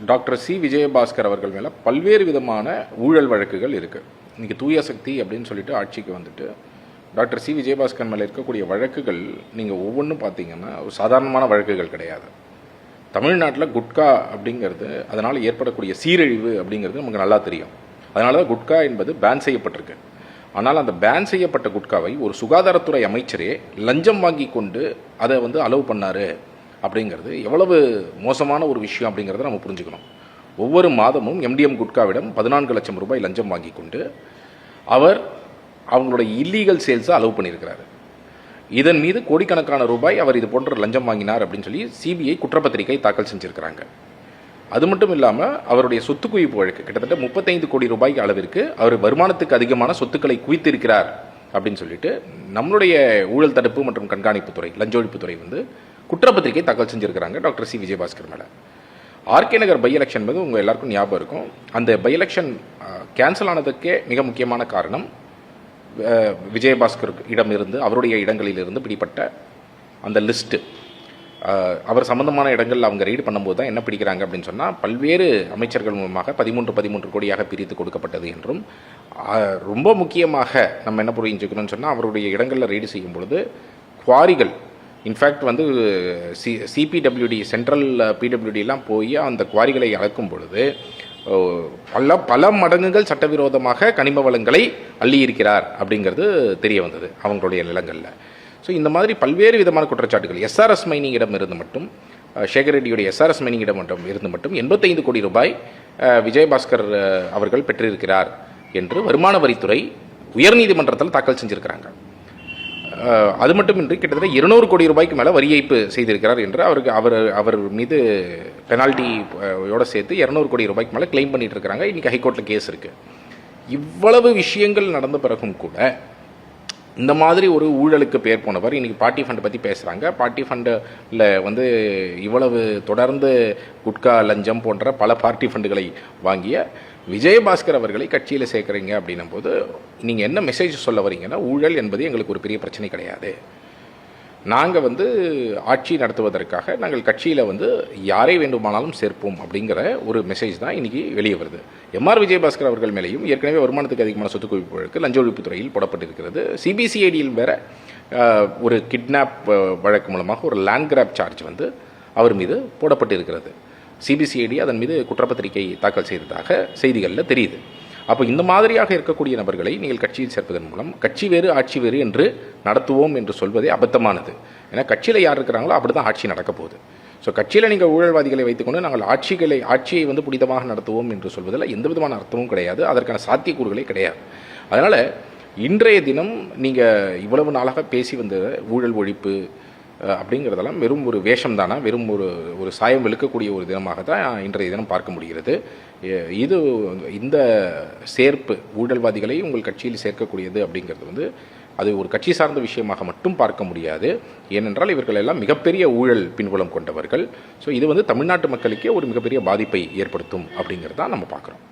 Doctor C Vijayabaskar அவர்கள் மேலே பல்வேறு விதமான ஊழல் வழக்குகள் இருக்குது. இன்றைக்கி தூய சக்தி அப்படின்னு சொல்லிட்டு ஆட்சிக்கு வந்துட்டு டாக்டர் சி விஜயபாஸ்கர் மேலே இருக்கக்கூடிய வழக்குகள் நீங்கள் ஒவ்வொன்றும் பார்த்தீங்கன்னா ஒரு சாதாரணமான வழக்குகள் கிடையாது. தமிழ்நாட்டில் குட்கா அப்படிங்கிறது அதனால் ஏற்படக்கூடிய சீரழிவு அப்படிங்கிறது நமக்கு நல்லா தெரியும். அதனால தான் குட்கா என்பது பேன் செய்யப்பட்டிருக்கு. ஆனால் அந்த பேன் செய்யப்பட்ட குட்காவை ஒரு சுகாதாரத்துறை அமைச்சரே லஞ்சம் வாங்கி கொண்டு அதை அலோவ் பண்ணார் அப்படிங்கிறது எவ்வளவு மோசமான ஒரு விஷயம் அப்படிங்கிறத நம்ம புரிஞ்சுக்கணும். ஒவ்வொரு மாதமும் எம்டிஎம் குட்காவிடம் 14 லட்சம் ரூபாய் லஞ்சம் வாங்கி கொண்டு அவங்களோட இல்லீகல் சேல்ஸை அலோவ் பண்ணியிருக்கிறாரு. இதன் மீது கோடிக்கணக்கான ரூபாய் அவர் இது போன்ற லஞ்சம் வாங்கினார் அப்படின்னு சொல்லி சிபிஐ குற்றப்பத்திரிகை தாக்கல் செஞ்சுருக்கிறாங்க. அது மட்டும் இல்லாமல் அவருடைய சொத்து குவிப்பு வழக்கு கிட்டத்தட்ட 35 கோடி ரூபாய் அளவிற்கு அவர் வருமானத்துக்கு அதிகமான சொத்துக்களை குவித்திருக்கிறார் அப்படின்னு சொல்லிட்டு நம்மளுடைய ஊழல் தடுப்பு மற்றும் கண்காணிப்புத்துறை லஞ்ச ஒழிப்புத்துறை குற்றப்பத்திரிகை தாக்கல் செஞ்சிருக்கிறாங்க டாக்டர் சி விஜயபாஸ்கர் மேலே. ஆர்கே நகர் பை எலெக்ஷன் உங்கள் எல்லாருக்கும் ஞாபகம் இருக்கும். அந்த பை எலெக்ஷன் கேன்சல் ஆனதுக்கே மிக முக்கியமான காரணம் விஜயபாஸ்கர் இடமிருந்து அவருடைய இடங்களிலிருந்து பிடிப்பட்ட அந்த லிஸ்ட்டு. அவர் சம்பந்தமான இடங்கள் அவங்க ரீட் பண்ணும்போது தான் என்ன பிடிக்கிறாங்க அப்படின்னு சொன்னால் பல்வேறு அமைச்சர்கள் மூலமாக 13 கோடியாக பிரித்து கொடுக்கப்பட்டது என்றும், ரொம்ப முக்கியமாக நம்ம என்ன புரிஞ்சுக்கணும்னு சொன்னால் அவருடைய இடங்களில் ரீடு செய்யும் பொழுது குவாரிகள் இன்ஃபேக்ட் சிபிடபிள்யூடி சென்ட்ரல் பிடபிள்யூடிலாம் போய் அந்த குவாரிகளை அளக்கும் பொழுது பல மடங்குகள் சட்டவிரோதமாக கனிம வளங்களை அள்ளியிருக்கிறார் அப்படிங்கிறது தெரிய வந்தது அவங்களுடைய நிலங்களில். ஸோ இந்த மாதிரி பல்வேறு விதமான குற்றச்சாட்டுகள் எஸ்ஆர்எஸ் மைனிங் இடம் இருந்து மட்டும் சேகர் ரெட்டியுடைய எஸ்ஆர்எஸ் மைனிங் இடம் இருந்து மட்டும் 85 கோடி ரூபாய் விஜயபாஸ்கர் அவர்கள் பெற்றிருக்கிறார் என்று வருமான வரித்துறை உயர்நீதிமன்றத்தில் தாக்கல் செஞ்சிருக்கிறாங்க. அது மட்டுமின்றி கிட்டத்தட்ட 200 கோடி ரூபாய்க்கு மேலே வரி ஏய்ப்பு செய்திருக்கிறார் என்று அவர் மீது பெனால்ட்டியோட சேர்த்து 200 கோடி ரூபாய்க்கு மேலே கிளைம் பண்ணிட்டு இருக்கிறாங்க. இன்றைக்கி ஹைகோர்ட்டில் கேஸ் இருக்குது. இவ்வளவு விஷயங்கள் நடந்த பிறகும் கூட இந்த மாதிரி ஒரு ஊழலுக்கு பேர் போனவர் இன்றைக்கி பார்ட்டி ஃபண்ட் பற்றி பேசுகிறாங்க. பார்ட்டி ஃபண்டில் இவ்வளவு தொடர்ந்து குட்கா லஞ்சம் போன்ற பல பார்ட்டி ஃபண்டுகளை வாங்கிய விஜயபாஸ்கர் அவர்களை கட்சியில் சேர்க்குறீங்க அப்படின்னும் போது நீங்கள் என்ன மெசேஜ் சொல்ல வரீங்கன்னா, ஊழல் என்பது எங்களுக்கு ஒரு பெரிய பிரச்சனை கிடையாது, நாங்கள் ஆட்சி நடத்துவதற்காக நாங்கள் கட்சியில் யாரை வேண்டுமானாலும் சேர்ப்போம் அப்படிங்கிற ஒரு மெசேஜ் தான் இன்றைக்கி வெளியே வருது. எம்ஆர் விஜயபாஸ்கர் அவர்கள் மேலேயும் ஏற்கனவே வருமானத்துக்கு அதிகமான சொத்து குவிப்பு வழக்கு லஞ்ச ஒழிப்புத்துறையில் போடப்பட்டிருக்கிறது. சிபிசிஐடியில் வேற ஒரு கிட்னாப் வழக்கு மூலமாக ஒரு லேண்ட் கிராப் சார்ஜ் அவர் மீது போடப்பட்டிருக்கிறது. சிபிசிஐடி அதன் மீது குற்றப்பத்திரிகை தாக்கல் செய்ததாக செய்திகளில் தெரியுது. அப்போ இந்த மாதிரியாக இருக்கக்கூடிய நபர்களை நீங்கள் கட்சியில் சேர்ப்பதன் மூலம் கட்சி வேறு ஆட்சி வேறு என்று நடத்துவோம் என்று சொல்வதே அபத்தமானது. ஏன்னா கட்சியில் யார் இருக்கிறாங்களோ அப்படி தான் ஆட்சி நடக்க போகுது. ஸோ கட்சியில் நீங்கள் ஊழல்வாதிகளை வைத்துக்கொண்டு நாங்கள் ஆட்சியை புனிதமாக நடத்துவோம் என்று சொல்வதில் எந்த விதமான அர்த்தமும் கிடையாது, அதற்கான சாத்தியக்கூறுகளே கிடையாது. அதனால் இன்றைய தினம் நீங்கள் இவ்வளவு நாளாக பேசி வந்த ஊழல் ஒழிப்பு அப்படிங்கிறதெல்லாம் வெறும் ஒரு வேஷம் தானா, வெறும் ஒரு சாயம் வெளுக்கக்கூடிய ஒரு தினமாக தான் இன்றைய தினம் பார்க்க முடிகிறது. இந்த சேர்ப்பு ஊழல்வாதிகளை உங்கள் கட்சியில் சேர்க்கக்கூடியது அப்படிங்கிறது அது ஒரு கட்சி சார்ந்த விஷயமாக மட்டும் பார்க்க முடியாது. ஏனென்றால் இவர்கள் எல்லாம் மிகப்பெரிய ஊழல் பின்புலம் கொண்டவர்கள். ஸோ இது தமிழ்நாட்டு மக்களுக்கே ஒரு மிகப்பெரிய பாதிப்பை ஏற்படுத்தும் அப்படிங்கிறத நம்ம பார்க்குறோம்.